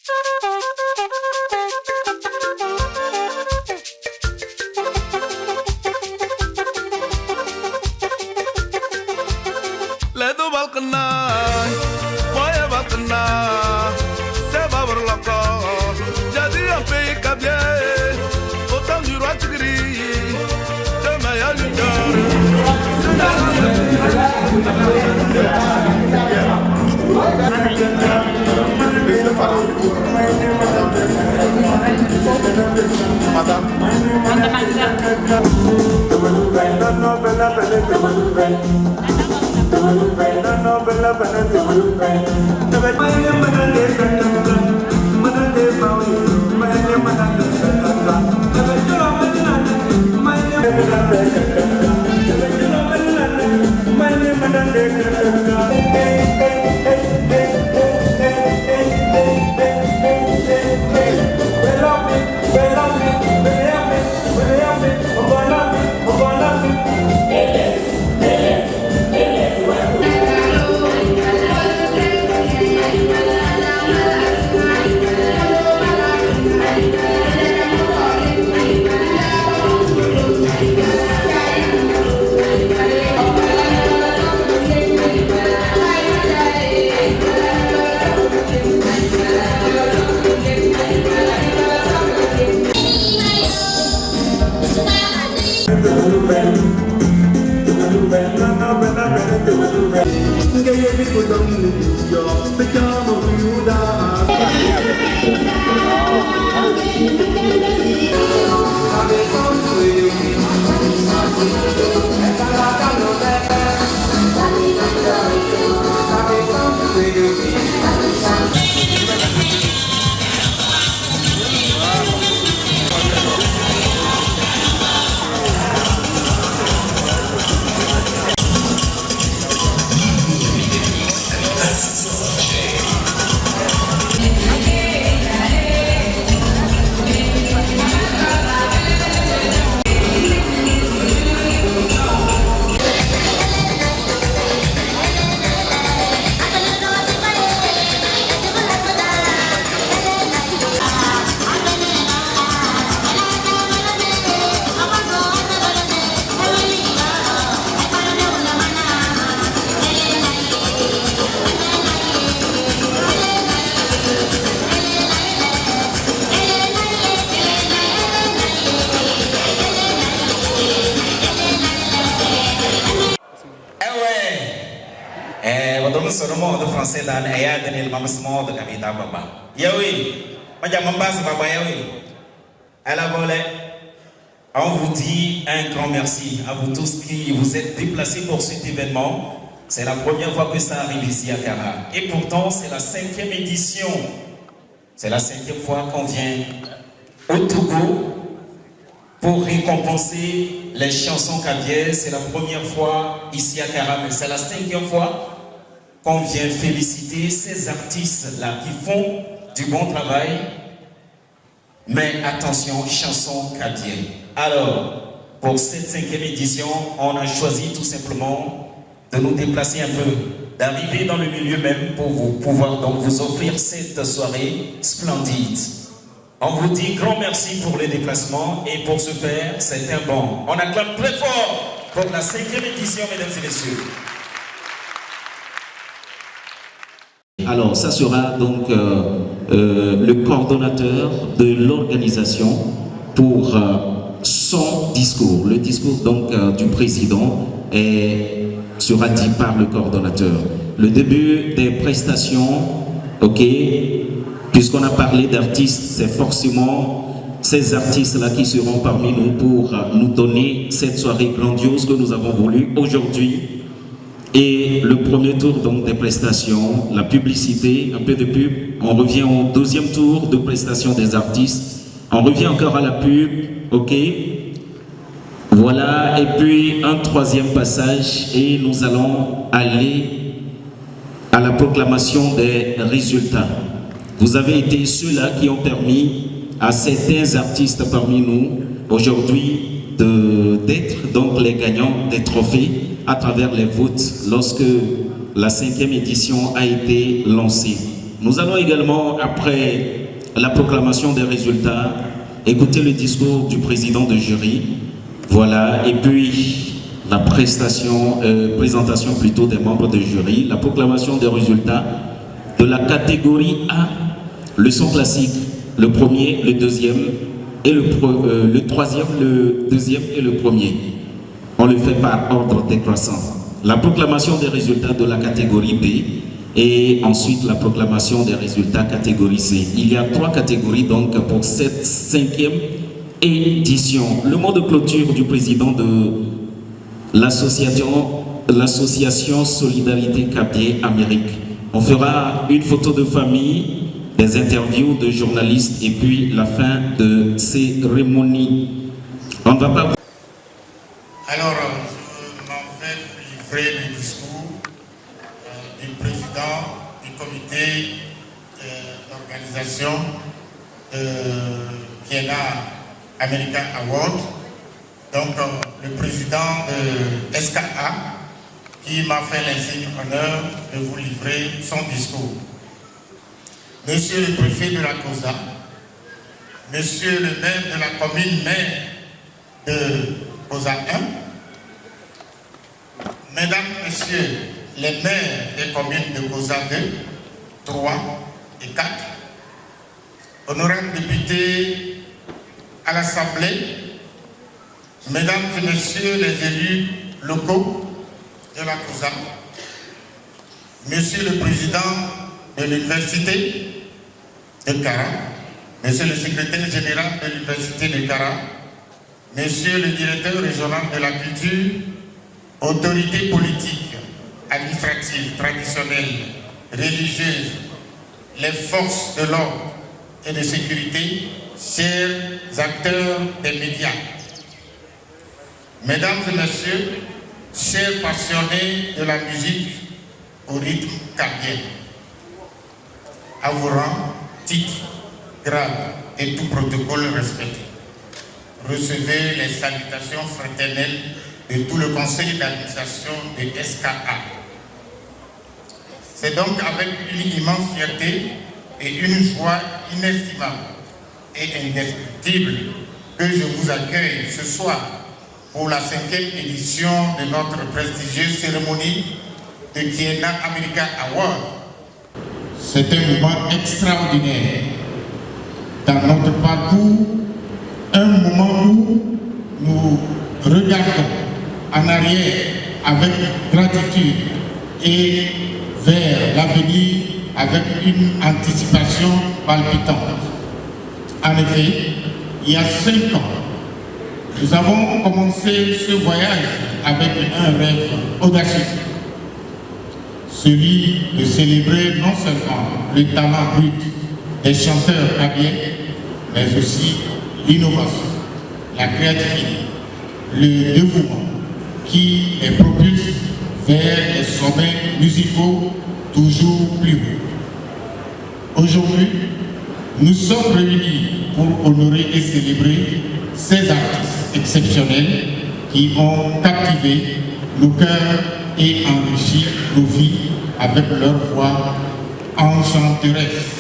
Ledo balkana, boya balkana, seba berloko, jadi ampe kabye, otam di roi tigri, demain à l'univers. de français dans Aya Daniel Mamasmo de Kabita Baba. Yaoui, Madame Mambas Baba Yaoui. À la volée, on vous dit un grand merci à vous tous qui vous êtes déplacés pour cet événement. C'est la première fois que ça arrive ici à Kara. Et pourtant, c'est la 5e édition. C'est la 5e fois qu'on vient au Togo pour récompenser les chansons kadiennes. C'est la première fois ici à Kara, mais c'est la 5e fois qu'on vient féliciter ces artistes-là qui font du bon travail. Mais attention, chansons kadiennes. Alors, pour cette 5e édition, on a choisi tout simplement de nous déplacer un peu, d'arriver dans le milieu même pour vous pouvoir donc vous offrir cette soirée splendide. On vous dit grand merci pour le déplacement et pour ce faire, c'est un bon. On acclame très fort pour la 5e édition, mesdames et messieurs. Alors, ça sera donc le coordonnateur de l'organisation pour son discours. Le discours donc du président sera dit par le coordonnateur. Le début des prestations, ok, puisqu'on a parlé d'artistes, c'est forcément ces artistes-là qui seront parmi nous pour nous donner cette soirée grandiose que nous avons voulu aujourd'hui. Et le premier tour donc des prestations, la publicité, un peu de pub, on revient au deuxième tour de prestation des artistes, on revient encore à la pub, ok, voilà, et puis un troisième passage et nous allons aller à la proclamation des résultats. Vous avez été ceux-là qui ont permis à certains artistes parmi nous aujourd'hui d'être donc les gagnants des trophées à travers les votes lorsque la 5e édition a été lancée. Nous allons également, après la proclamation des résultats, écouter le discours du président de jury. Voilà, et puis la présentation plutôt des membres de jury, la proclamation des résultats de la catégorie A, le son classique, le premier, le deuxième, et le troisième, le deuxième et le premier. On le fait par ordre décroissant. La proclamation des résultats de la catégorie B et ensuite la proclamation des résultats catégorie C. Il y a 3 catégories donc pour cette 5e édition. Le mot de clôture du président de l'association Solidarité Kabye Amérique. On fera une photo de famille, des interviews de journalistes et puis la fin de cérémonie. On ne va pas... Alors, je m'en vais livrer le discours du président du comité d'organisation de Kiena American Award, donc le président de SKA, qui m'a fait l'insigne honneur de vous livrer son discours. Monsieur le préfet de la COSA, monsieur le maire de la commune maire de COSA 1, mesdames, messieurs les maires des communes de COSA 2, 3 et 4, honorables députés à l'Assemblée, mesdames et messieurs les élus locaux de la COSA, monsieur le président de l'université de Kara, monsieur le secrétaire général de l'université de Kara, monsieur le directeur régional de la culture, autorités politiques, administratives, traditionnelles, religieuses, les forces de l'ordre et de sécurité, chers acteurs des médias, mesdames et messieurs, chers passionnés de la musique au rythme kabyen, à vos rangs, titres, grades et tout protocole respecté, recevez les salutations fraternelles de tout le conseil d'administration de SKA. C'est donc avec une immense fierté et une joie inestimable et indescriptible que je vous accueille ce soir pour la 5e édition de notre prestigieuse cérémonie de Kiena American Award. C'est un moment extraordinaire dans notre parcours, un moment où nous regardons en arrière avec gratitude et vers l'avenir avec une anticipation palpitante. En effet, il y a 5 ans, nous avons commencé ce voyage avec un rêve audacieux, celui de célébrer non seulement le talent brut des chanteurs kabyens, mais aussi l'innovation, la créativité, le dévouement qui les propulse vers les sommets musicaux toujours plus hauts. Aujourd'hui, nous sommes réunis pour honorer et célébrer ces artistes exceptionnels qui ont captivé nos cœurs et enrichi nos vies avec leur voix enchanteresse.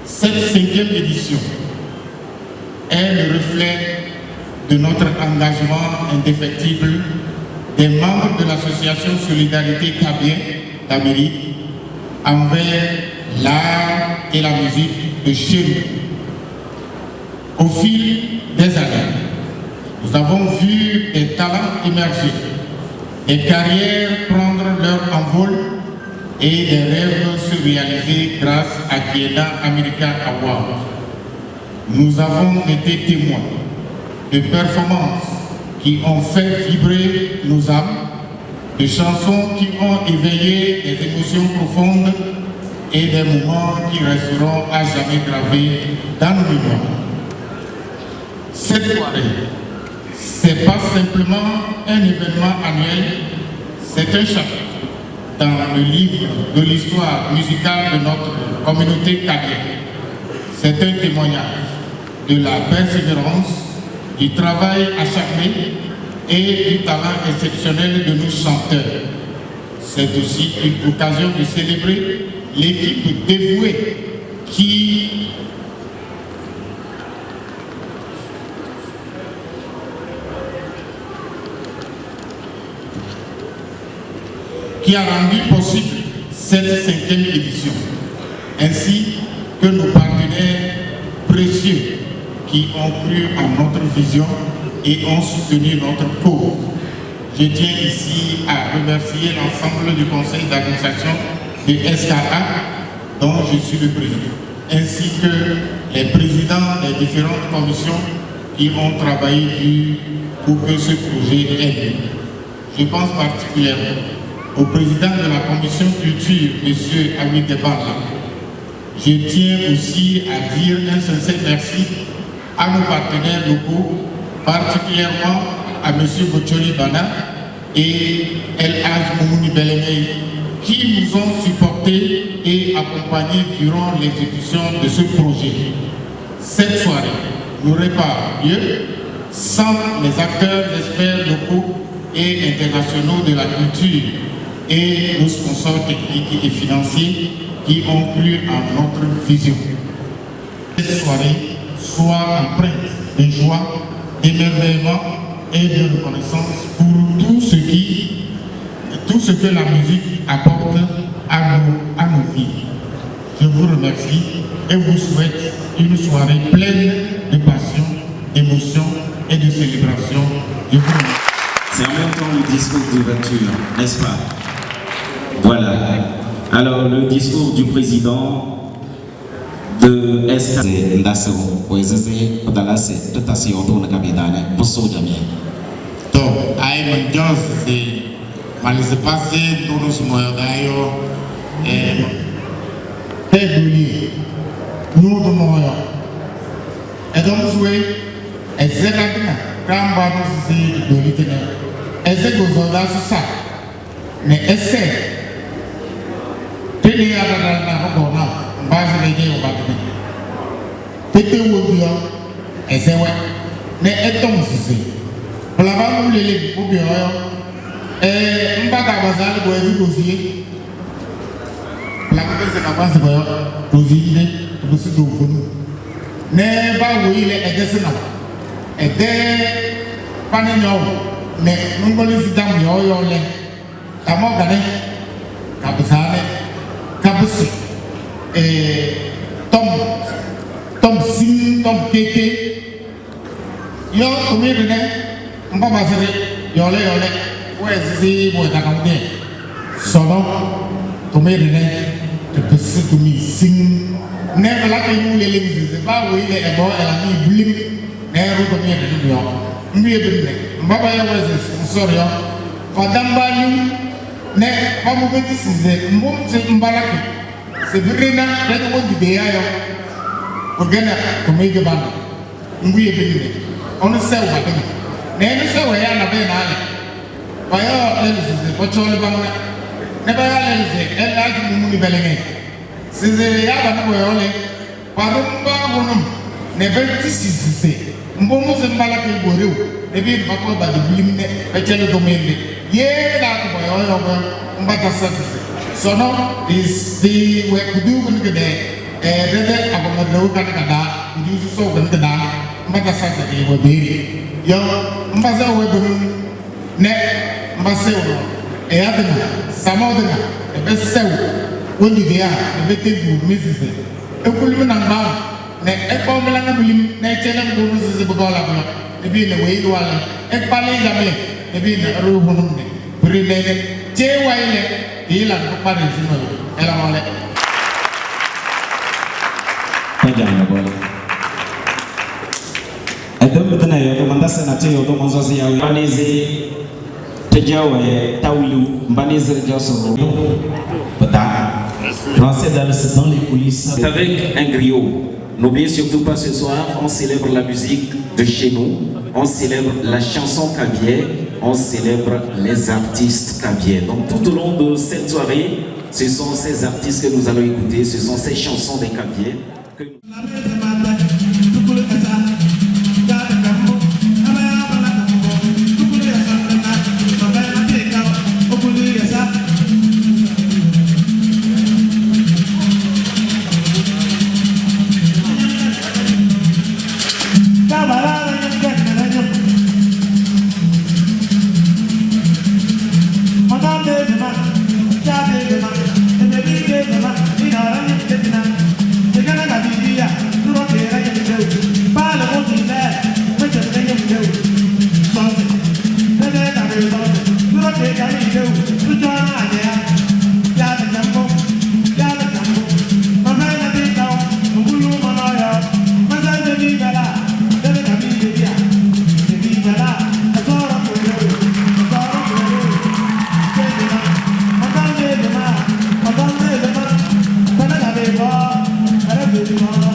Cette 5e édition est le reflet de notre engagement indéfectible des membres de l'association Solidarité Kabye d'Amérique envers l'art et la musique de chez nous. Au fil des années, nous avons vu des talents émerger, des carrières prendre leur envol et des rêves se réaliser grâce à Kiena American Award. Nous avons été témoins de performances qui ont fait vibrer nos âmes, de chansons qui ont éveillé des émotions profondes et des moments qui resteront à jamais gravés dans nos mémoires. Cette soirée, c'est pas simplement un événement annuel, c'est un chapitre dans le livre de l'histoire musicale de notre communauté kabyenne. C'est un témoignage de la persévérance, du travail acharné et du talent exceptionnel de nos chanteurs. C'est aussi une occasion de célébrer l'équipe dévouée qui a rendu possible cette 5e édition, ainsi que nos partenaires précieux qui ont cru en notre vision et ont soutenu notre cause. Je tiens ici à remercier l'ensemble du conseil d'administration de SKA, dont je suis le président, ainsi que les présidents des différentes commissions qui ont travaillé pour que ce projet ait lieu. Je pense particulièrement au président de la commission culture, M. Amit Debala. Je tiens aussi à dire un sincère merci à nos partenaires locaux, particulièrement à M. Bochori Bana et El Haj Moumouni Belemei, qui nous ont supportés et accompagnés durant l'exécution de ce projet. Cette soirée n'aurait pas lieu sans les acteurs, experts locaux et internationaux de la culture et nos sponsors techniques et financiers qui ont cru en notre vision. Cette soirée soit empreinte de joie, d'émerveillement et de reconnaissance pour tout ce que la musique apporte à nos vies. Je vous remercie et vous souhaite une soirée pleine de passion, d'émotion et de célébration. Je vous remercie. C'est en même temps le discours d'ouverture, n'est-ce pas? Voilà. Alors, le discours du président de SK. Mais essaie télé à la Rogona, base de Dieu, Tété Wobia, essaie, mais est-on si Plava nous les Bobia, et Mbaka Bazal, Boisy Dossier, Plava c'est capable de voir, Dossier, Dossier de Bonou. Ne pas oui, les Edessena, et des Panignon, mais nous voulons y damner, Kamo gane, kabisane, kabisi, tom sing, tom keke. Yo kumi rene, mpa masere, yole, wezi mo takamde. Sono, kumi rene, kabisi kumi sing. Ne balake mu lele mzize, ba wile ebo elami blim, ne ru kumi rene yo. Mbiye bimne, mpa ba ya wezi sorry yo. Fadambalu. Ne mamu beti size mbumse mbalaki sebirina daga wodi be yayo ogena to mege bana nguye bene onu sewa daga ne ni sewa ya na be na ale bayo le size ko chole bana ne ba ya le size el aji mumuni belenge size ya bana bo yole parumba wonum ne beti size mbumse mbalaki borew ne bi bako ba de bilimne be chele do mende yeah, that boy, so no, is the way to do when the day, the Abamado Canada, you so when the day, Matasaki will be young Maza Webber, Net, Maseo, Eadana, Samodana, the best sell, when you are, the big Mrs. Equilibrium and bound, Net Ecomelana William, Nature and Bonuses of Bola, the being the way you are, and Palay. Ebi na ruhunum ne brilele jewaile ila kupare zino ela mole Pajama bola Adam tana yo mandasa na teo to monzozi ya Mbanizi tejawe taulu Mbanizi rejoso pata Français dans les coulisses avec un griot. N'oubliez surtout pas ce soir, on célèbre la musique de chez nous, on célèbre la chanson kabyé, on célèbre les artistes kabyé. Donc tout au long de cette soirée, ce sont ces artistes que nous allons écouter, ce sont ces chansons des kabyés que Merci beaucoup.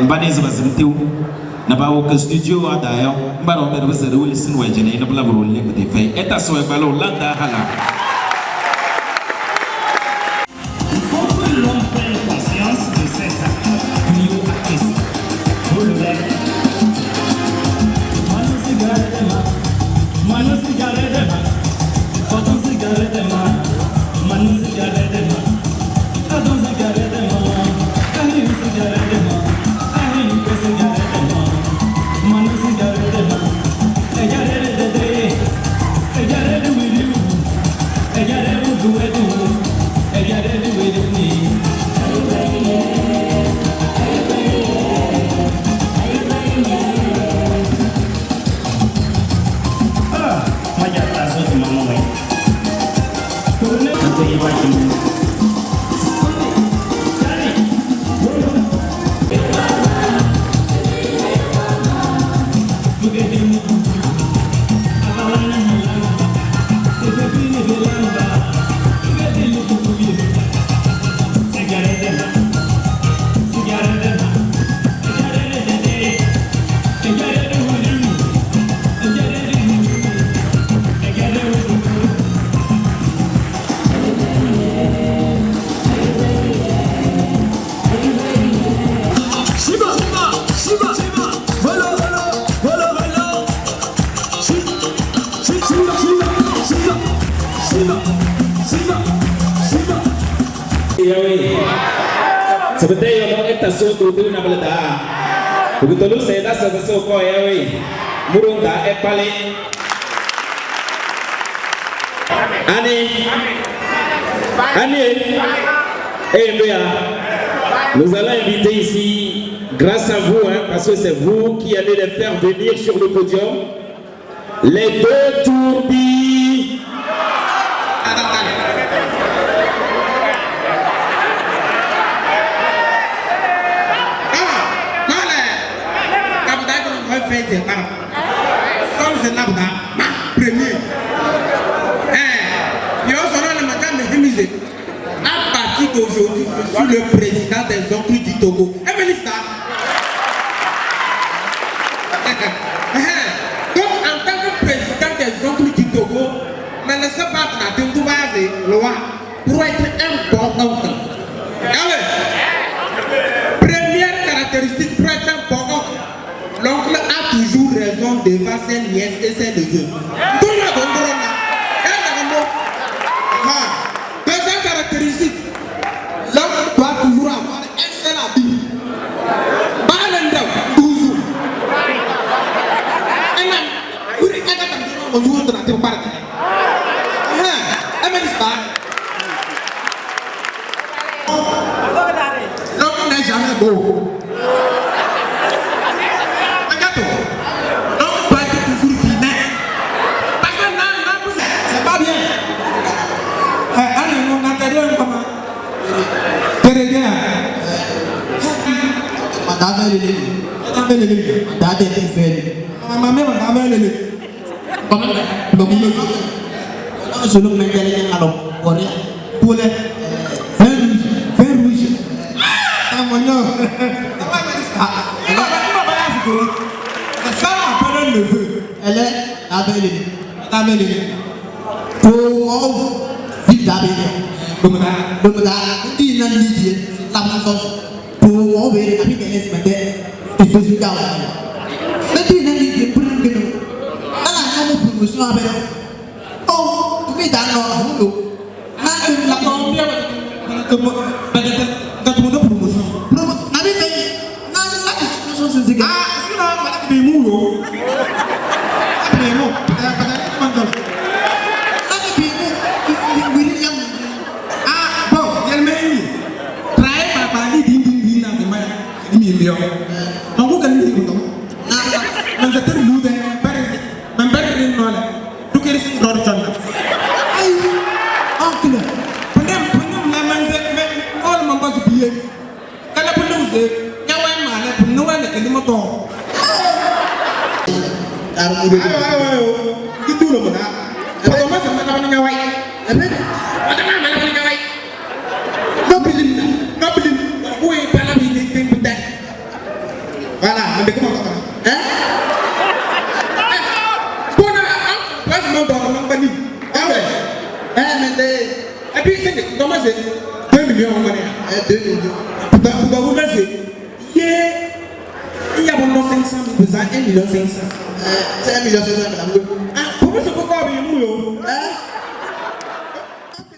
Banese bazimtiu na bawo ka studio adayo baro be bazere wuli sin wajene na blabro le de fay eta so balo landa hala. Il faut que l'on prenne conscience de cet acte néo-artiste. Pour le verre. Mano cigarette ma, mano cigarette ma, photo cigarette ma, mano cigarette ma, adon cigarette ma, ahi cigarette ma, ahi cigarette ma, mano cigarette ma, cigarette de day, cigarette with you, cigarette with you. Seperti yang kita sudah tahu nama lada. Begitu lu saya dah selesai kau ya wei. Murung dah paling. Annie, nous allons inviter ici, grâce à vous, hein, parce que c'est vous qui allez les faire venir sur le podium, les deux tourbis. À partir d'aujourd'hui, je suis le président des oncles du Togo. Donc, en tant que président des oncles du Togo, je ne sais pas loi pour être un bon oncle. Première caractéristique pour être un bon oncle, l'oncle a toujours raison devant ses nièces et ses neveux. Deuxième caractéristique, l'homme doit toujours avoir un seul habit. L'homme n'est jamais beau. L'homme doit être toujours vilain. Parce que c'est pas bien. Elle est et puis c'est comment c'est 2 millions on connaît 2 millions pour vous laisser il y a bon 500 000 1 million 500 c'est 1 million 500 ah pourquoi c'est pourquoi vous yo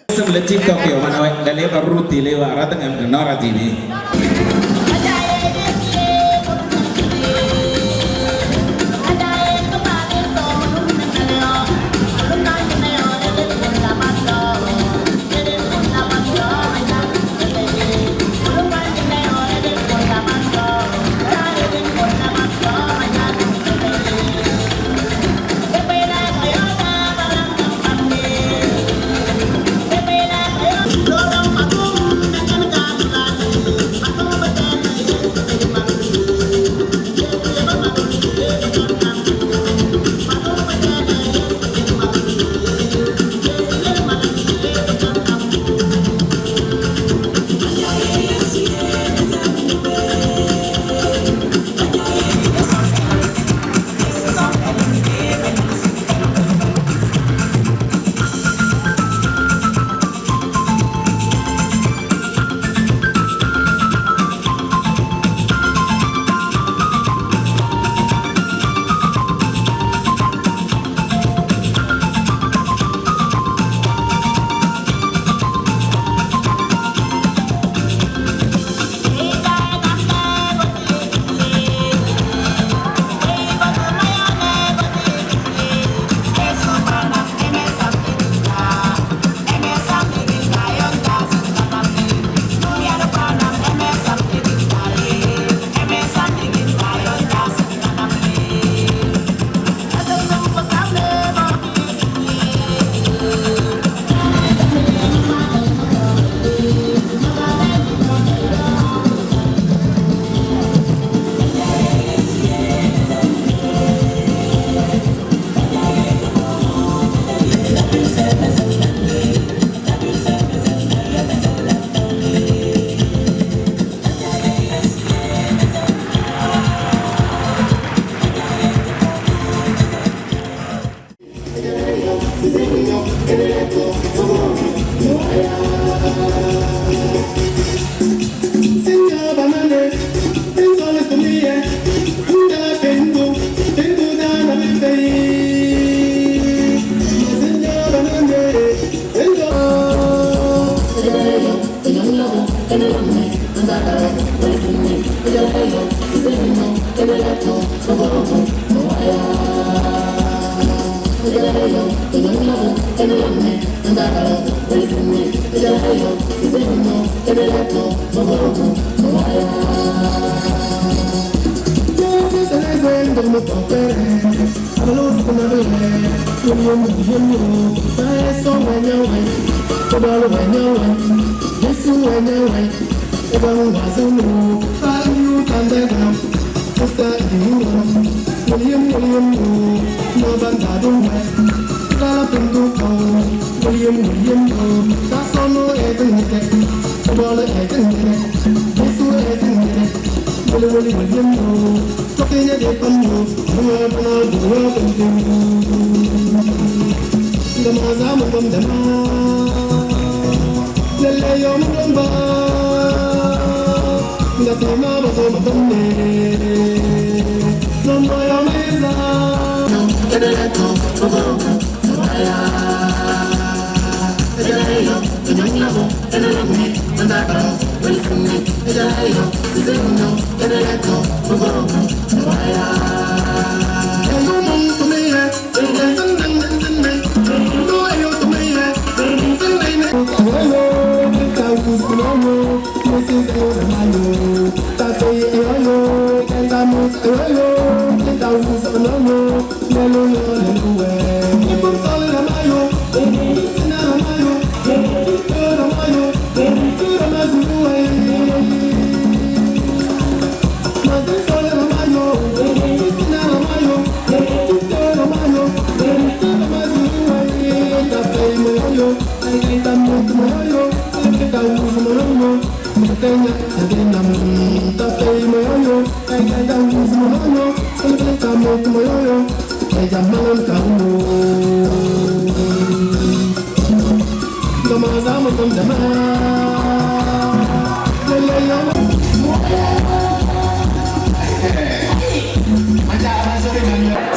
c'est le TikTok yo mana dalé ba ruti le wa rata ngam na rati ni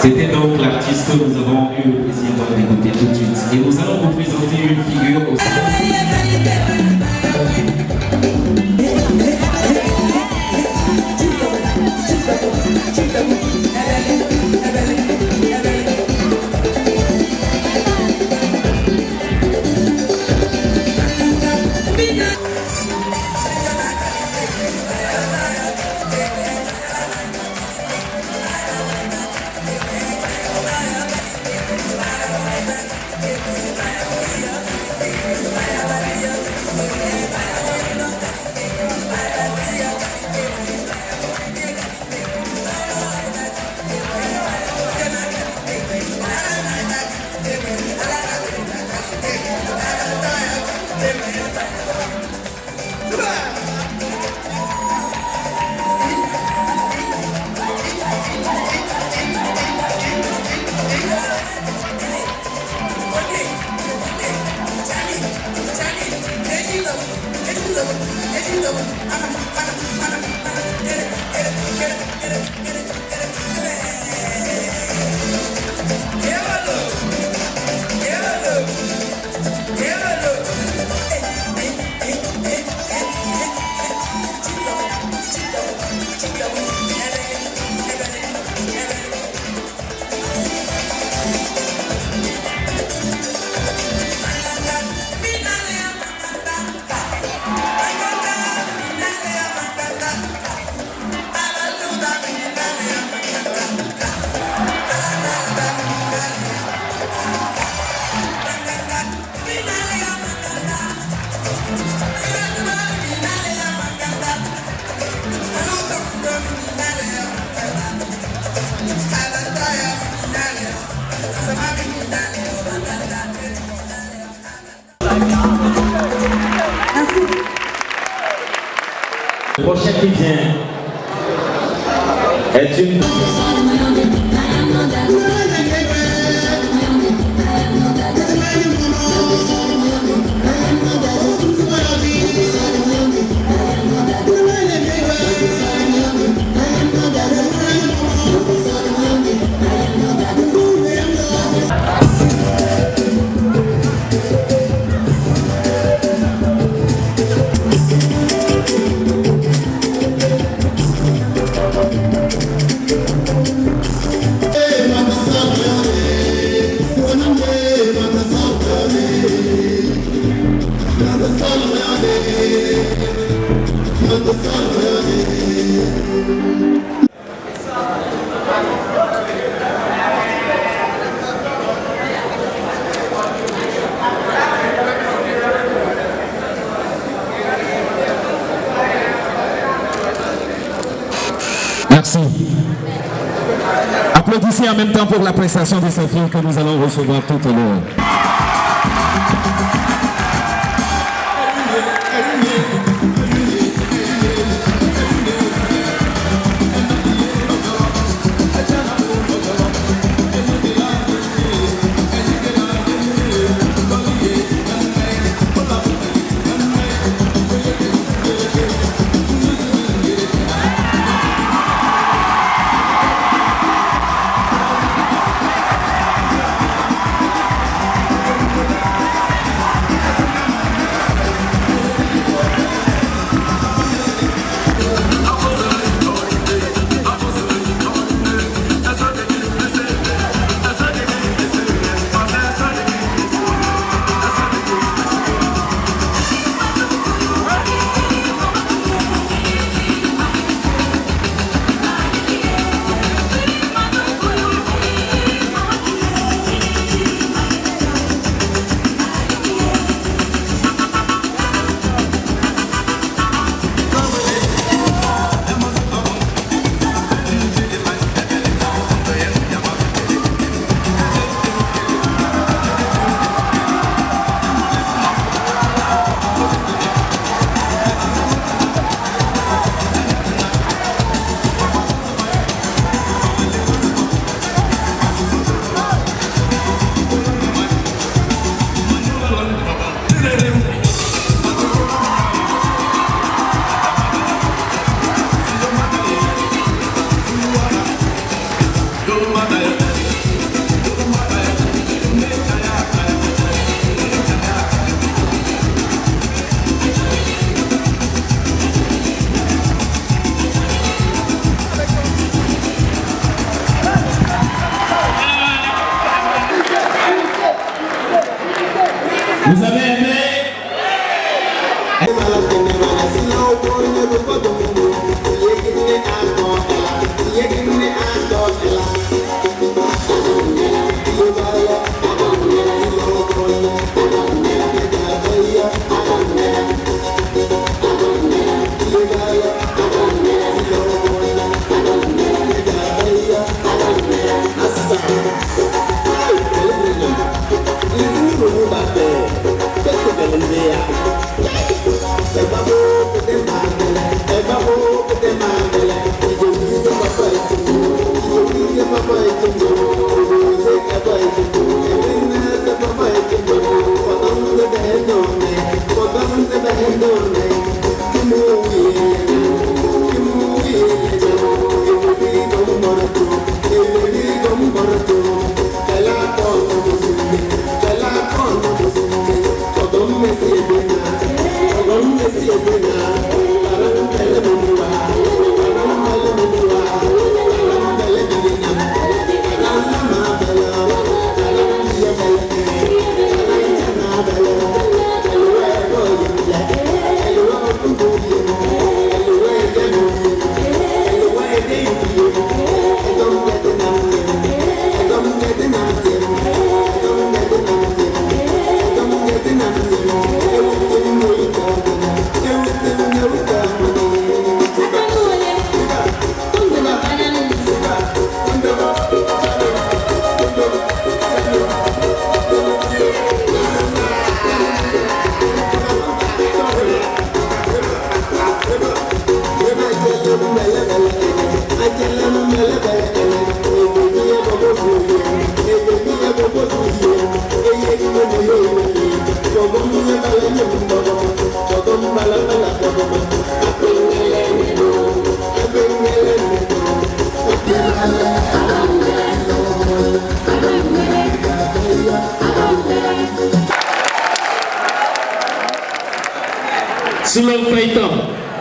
C'était donc l'artiste que nous avons eu le plaisir d'écouter tout de suite. Et nous allons vous présenter une figure aussi. Le prochain qui vient est une... I am not that. Applaudissez en même temps pour la prestation de cette fille que nous allons recevoir tout à l'heure. Vous avez aimé?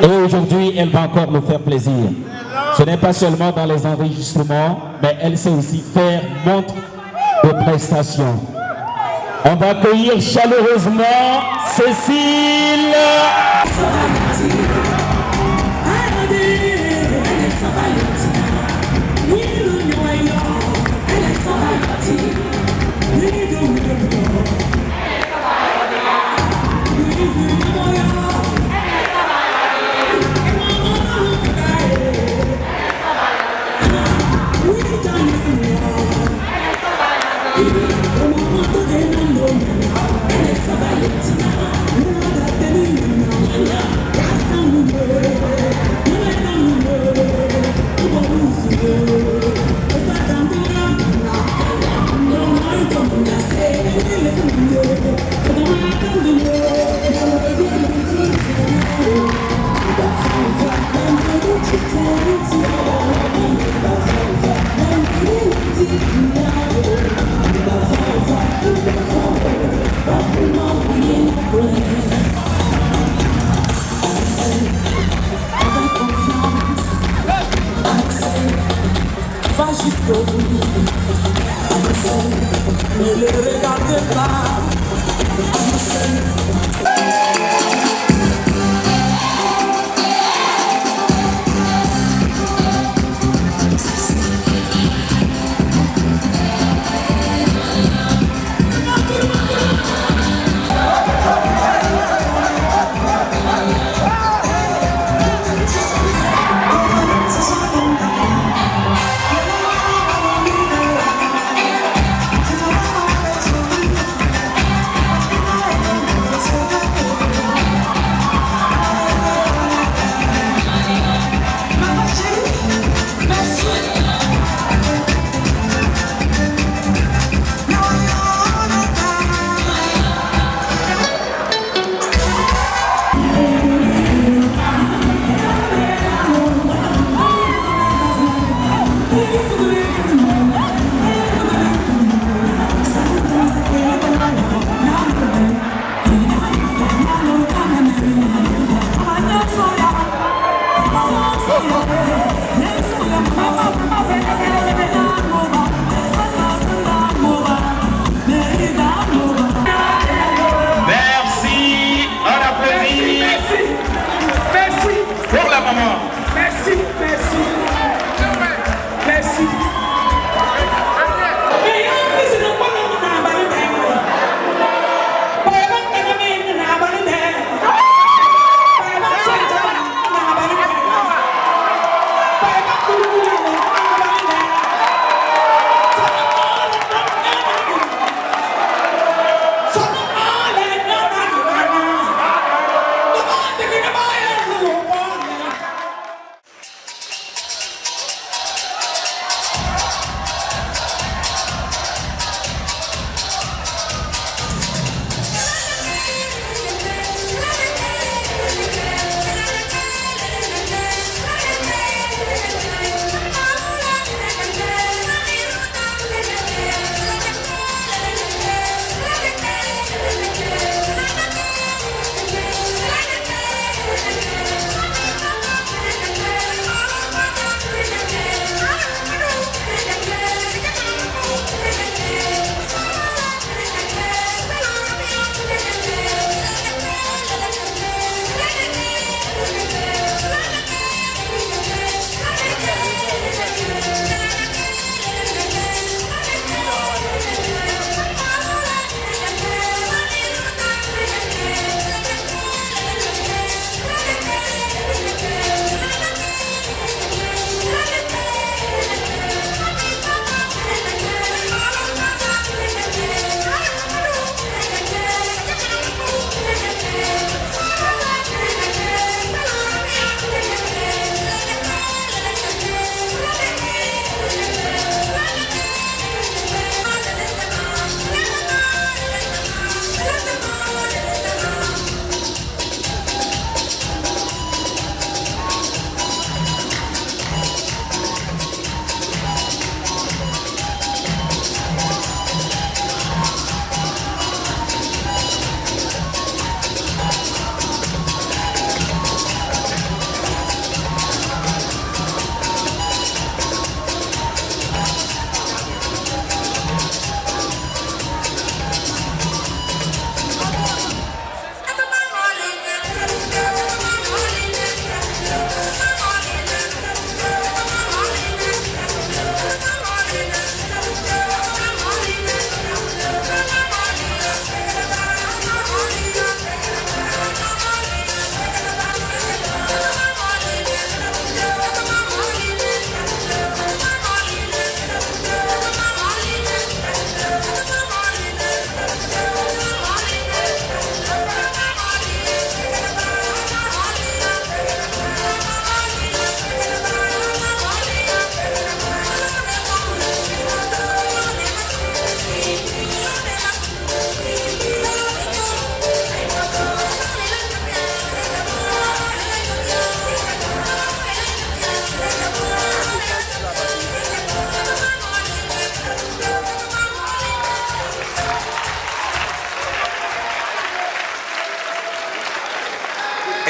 Et aujourd'hui, elle va encore nous faire plaisir. Ce n'est pas seulement dans les enregistrements, mais elle sait aussi faire montre de prestations. On va accueillir chaleureusement Cécile. We're Va jusqu'au bout. Ne les regardez pas.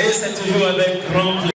Et c'est toujours avec grand plaisir.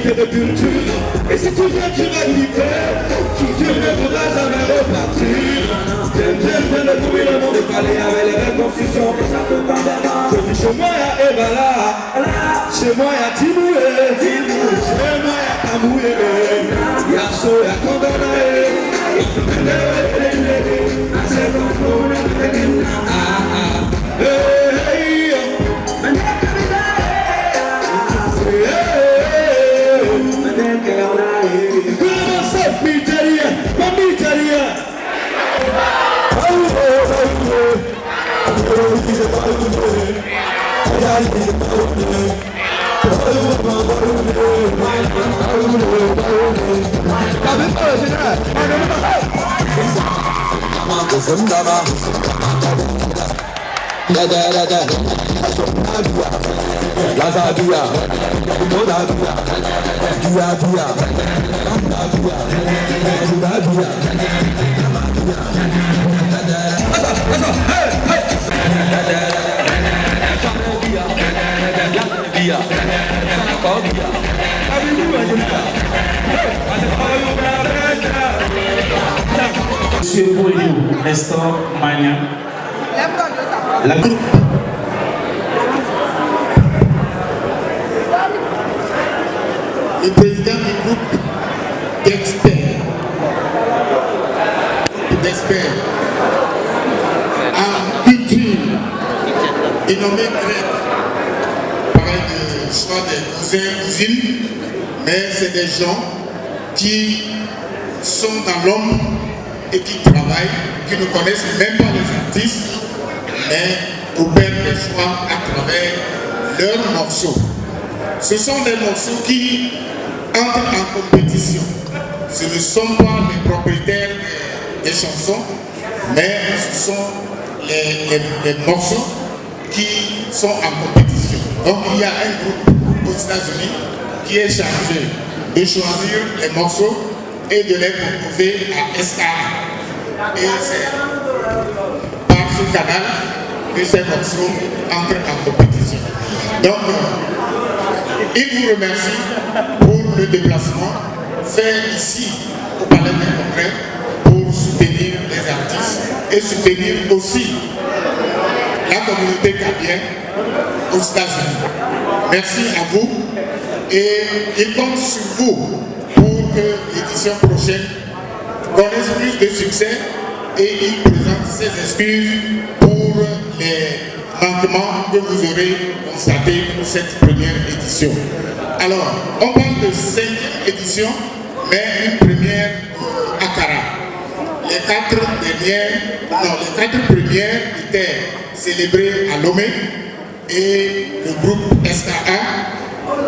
De culture, et si tu viens tu vas y faire, tu ne voudras jamais repartir. Viens de trouver le monde palais avec les belles constructions. Je dis chez moi y'a Evala, chez moi y'a Timoué, chez moi y'a Kamoué, y'a So, y'a Kondonaé. C'est bon, Monsieur Boulou, Nestor Magnan. La groupe. Le président du groupe d'experts en culture et nommé grec, pareil de soit des cousins, mais c'est des gens qui sont dans l'ombre et qui travaillent, qui ne connaissent même pas les artistes, mais opèrent des choix à travers leurs morceaux. Ce sont des morceaux qui entrent en compétition. Ce ne sont pas les propriétaires des chansons, mais ce sont les morceaux qui sont en compétition. Donc il y a un groupe aux États-Unis qui est chargé de choisir les morceaux et de les proposer à SKA. Et c'est par ce canal que ces morceaux entrent en compétition. Donc, il vous remercie pour le déplacement fait ici au Palais des Congrès pour soutenir les artistes et soutenir aussi la communauté gabienne aux États-Unis. Merci à vous et il compte sur vous pour que l'édition prochaine connaisse plus de succès et il présente ses excuses pour les manquements que vous aurez constatés pour cette première édition. Alors, on parle de 5e édition, mais une première à Cara. Les 4 premières étaient célébrées à Lomé et le groupe SKA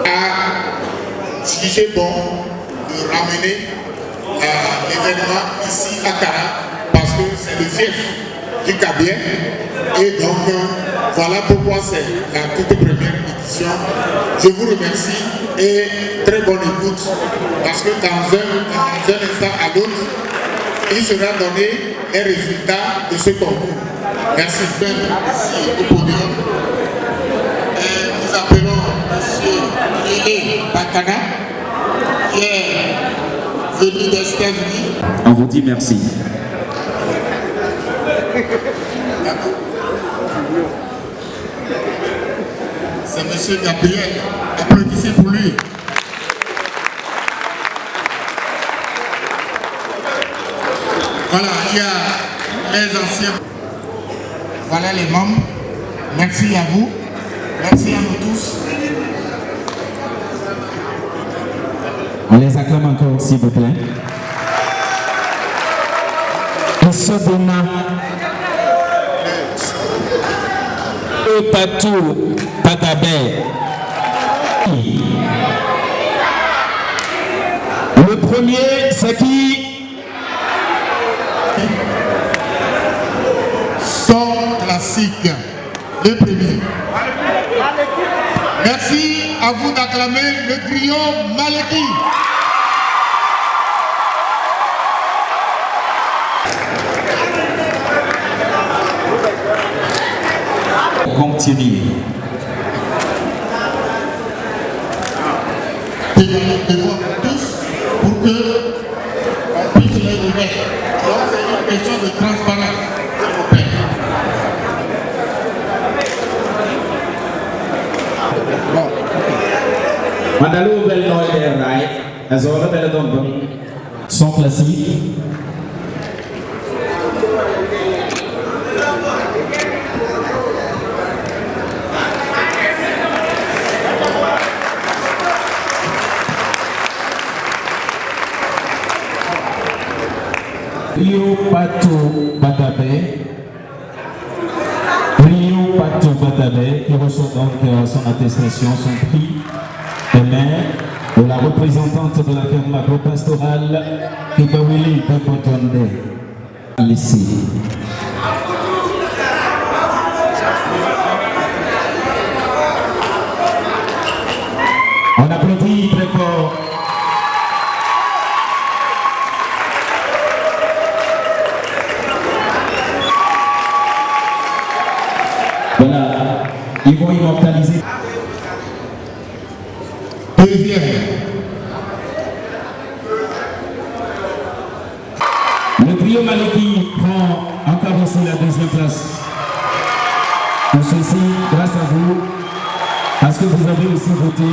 a jugé bon de ramener l'événement ici à Cara parce que c'est le fief du Gabien et donc voilà pourquoi c'est la toute première édition. Je vous remercie et très bonne écoute parce que dans un instant à l'autre il sera donné les résultats de ce concours. Merci bien ici au podium. Et nous appelons M. Lélé Bakana qui est venu des États-Unis. On vous dit merci. C'est M. Gabriel. Applaudissez pour lui. Voilà, il y a les anciens. Voilà les membres. Merci à vous. Merci à nous tous. On les acclame encore, s'il vous plaît. Isobina et Patou Patabe. Le premier, c'est qui? Son classique, le premier. Merci à vous d'acclamer le trio Maleki. Continuez. Devant tous pour que on puisse les remettre. Donc c'est une question de transparence, s'il vous plaît. Mandalou bel noy der rai, azora bel don. Son classique. Rio Patou Batabe. Rio Patou Batabe qui reçoit donc son attestation, son prix Amen. Pour la représentante de la ferme agro-pastorale, Kibawili Bekotonde. Ici. On applaudit très fort. Voilà, ils vont immortaliser. Deuxième. Le trio Maliki prend encore aussi la deuxième place. Pour ceci, grâce à vous, parce que vous avez aussi voté,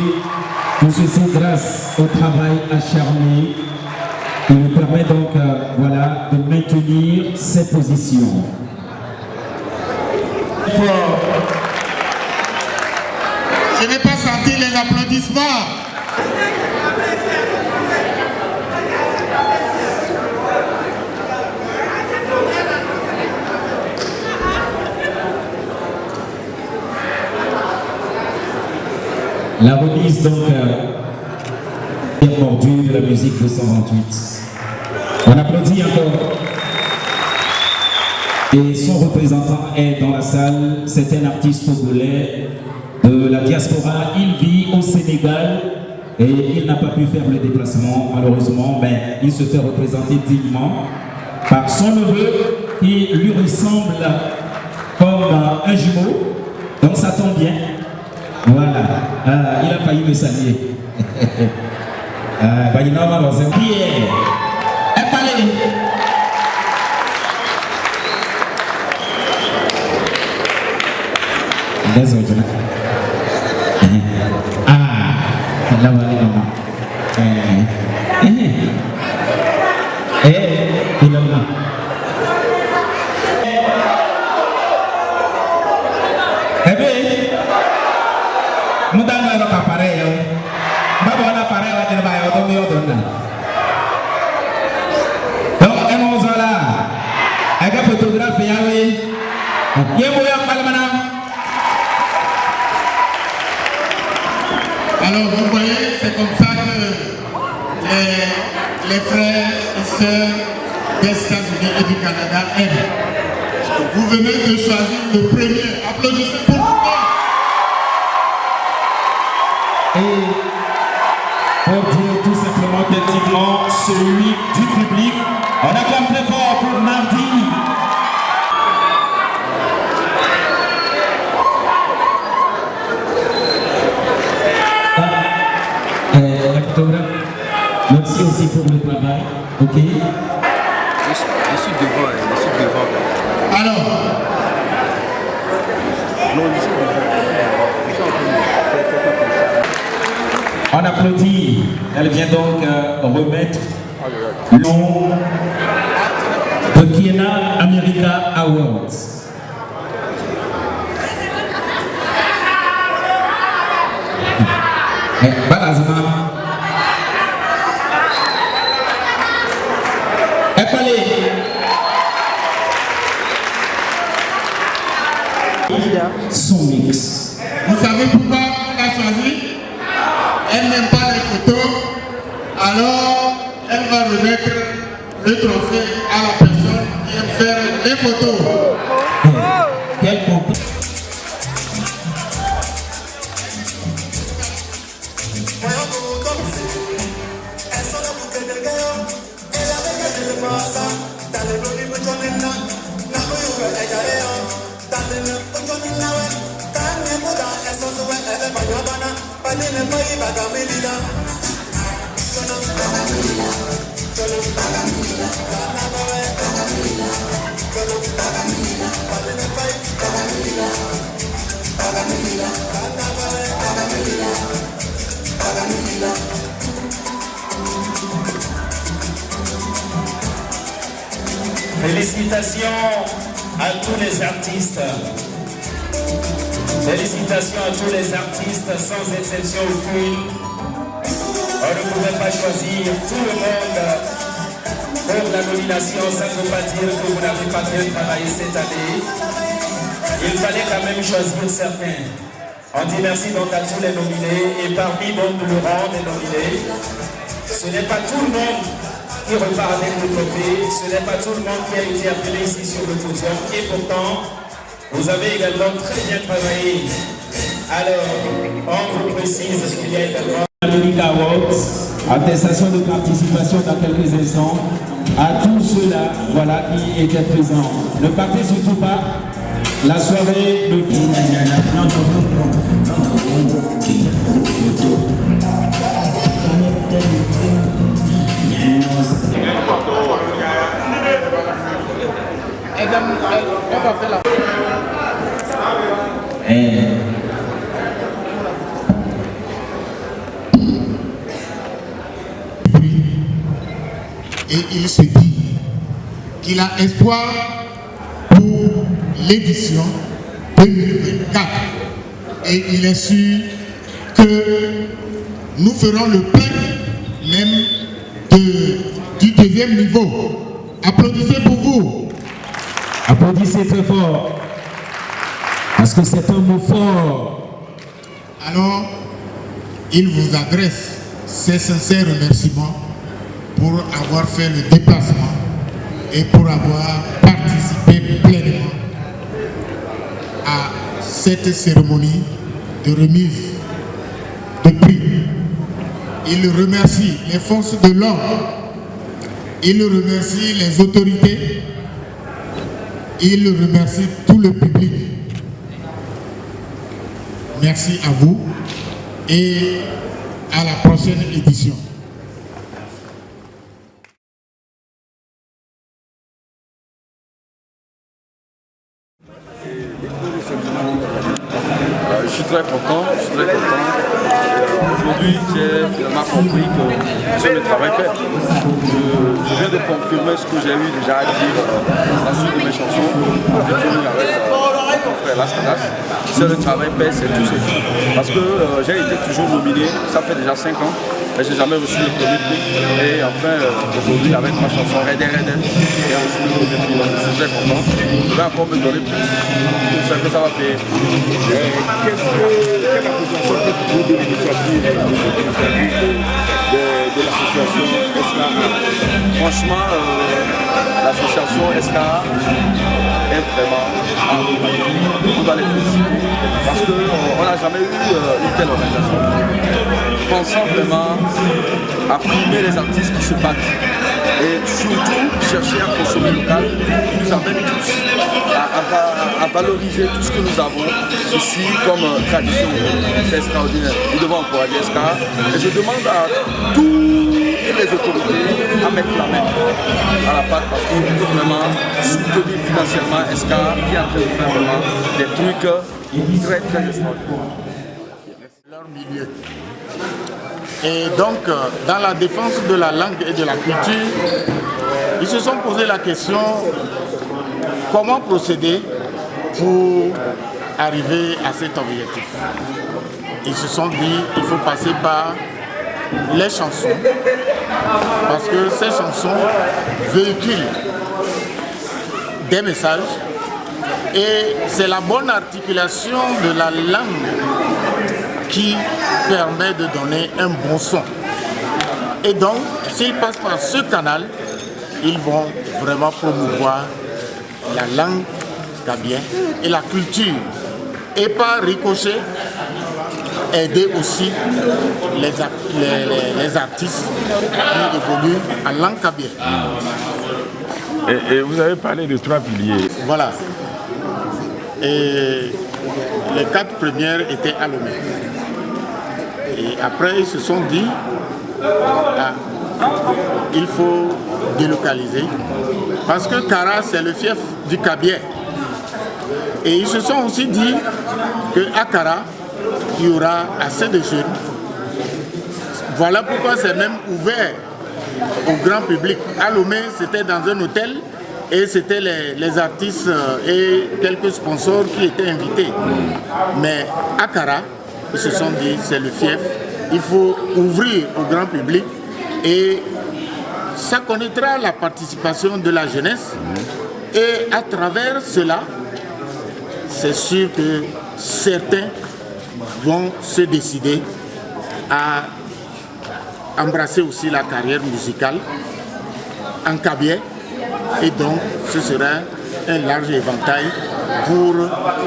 pour ceci, grâce au travail acharné, qui nous permet donc voilà, de maintenir ces positions. Je n'ai pas senti les applaudissements. La remise donc mordue de la musique de 128. On applaudit encore. Et son représentant est dans la salle. C'est un artiste togolais de la diaspora. Il vit au Sénégal et il n'a pas pu faire le déplacement malheureusement, mais il se fait représenter dignement par son neveu qui lui ressemble comme un jumeau. Donc ça tombe bien. Voilà, il a failli me saluer. Désolé. Là, il est là. Nous avons un appareil. Nous avons un appareil. Donc, nous sommes là. Avec un photographe, Alors vous voyez, c'est comme ça que les frères et sœurs des États-Unis et du Canada aiment. Vous venez de choisir le premier. Applaudissez pour vous. Et pour dire tout simplement qu'effectivement, celui du public, on acclame très fort pour mardi. La photographe, merci aussi pour le travail, ok? Je suis devant, je suis devant. Alors, non, je suis devant. On applaudit. Elle vient donc remettre le nom de Kiena America Awards. Son mix. vous savez pourquoi on a choisi? Elle n'aime pas les photos, alors elle va remettre le trophée à la personne qui aime faire les photos. Quel content. Félicitations à tous les artistes. Félicitations à tous les artistes, sans exception aucune. On ne pouvait pas choisir tout le monde pour la nomination. Ça ne veut pas dire que vous n'avez pas bien travaillé cette année. Il fallait quand même choisir certains. On dit merci donc à tous les nominés et parmi donc le rang des nominés, ce n'est pas tout le monde qui repart avec le trophée, ce n'est pas tout le monde qui a été appelé ici sur le podium et pourtant vous avez également très bien travaillé. Alors, on vous précise qu'il y a également Unique Awards, attestation de participation dans quelques instants à tous ceux-là, voilà, qui étaient présents. Ne partez surtout pas, la soirée ne et il se dit qu'il a espoir pour l'édition 2024 et il est sûr que nous ferons le plein même du deuxième niveau. Applaudissez pour vous. applaudissez très fort, parce que c'est un mot fort. Alors, il vous adresse ses sincères remerciements pour avoir fait le déplacement et pour avoir participé pleinement à cette cérémonie de remise de prix. Il remercie les forces de l'ordre, il remercie les autorités, il remercie tout le public. Merci à vous et à la prochaine édition. Je suis très content, Aujourd'hui, j'ai finalement compris que c'est le travail fait. Je viens de confirmer ce que j'ai eu déjà à dire dans la suite de mes chansons, avec mon frère Lascadas. C'est le travail fait, c'est tout ce qui. Parce que j'ai été toujours nominé, ça fait déjà 5 ans, mais je n'ai jamais reçu le premier prix. Et enfin, aujourd'hui, avec ma chanson Redden, j'ai reçu le premier prix. Donc je suis très content. Je vais encore me donner plus. Je sais que ça va payer. Quelle appréciation faites-vous de l'initiative de l'association SKA? Franchement, l'association SKA est vraiment à on va les féliciter parce qu'on n'a jamais eu une telle organisation. Pensant vraiment à primer les artistes qui se battent et surtout chercher à consommer local, nous amène tous à valoriser tout ce que nous avons ici comme tradition. C'est extraordinaire. Nous devons encourager SKA et je demande à toutes les autorités à mettre la main à la pâte parce qu'il faut vraiment soutenir financièrement SKA qui est en train de faire vraiment des trucs très très extraordinaires. Leur milieu. Et donc, dans la défense de la langue et de la culture, ils se sont posé la question comment procéder pour arriver à cet objectif. Ils se sont dit qu'il faut passer par les chansons, parce que ces chansons véhiculent des messages et c'est la bonne articulation de la langue qui permet de donner un bon son. Et donc, s'ils passent par ce canal, ils vont vraiment promouvoir la langue gabienne et la culture. Et par ricochet, aider aussi les artistes qui évoluent en langue gabienne. Et vous avez parlé de 3 piliers. Voilà. Et les 4 premières étaient à Lomé. Et après, ils se sont dit, il faut délocaliser. Parce que Kara, c'est le fief du Kabien. Et ils se sont aussi dit qu'à Kara, il y aura assez de jeunes. Voilà pourquoi c'est même ouvert au grand public. À Lomé, c'était dans un hôtel et c'était les artistes et quelques sponsors qui étaient invités. Mais à Kara, ils se sont dit c'est le fief, il faut ouvrir au grand public et ça connaîtra la participation de la jeunesse et à travers cela, c'est sûr que certains vont se décider à embrasser aussi la carrière musicale en cabiais, et donc ce sera un large éventail pour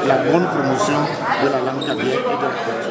la bonne promotion de la langue cabiais et de la culture.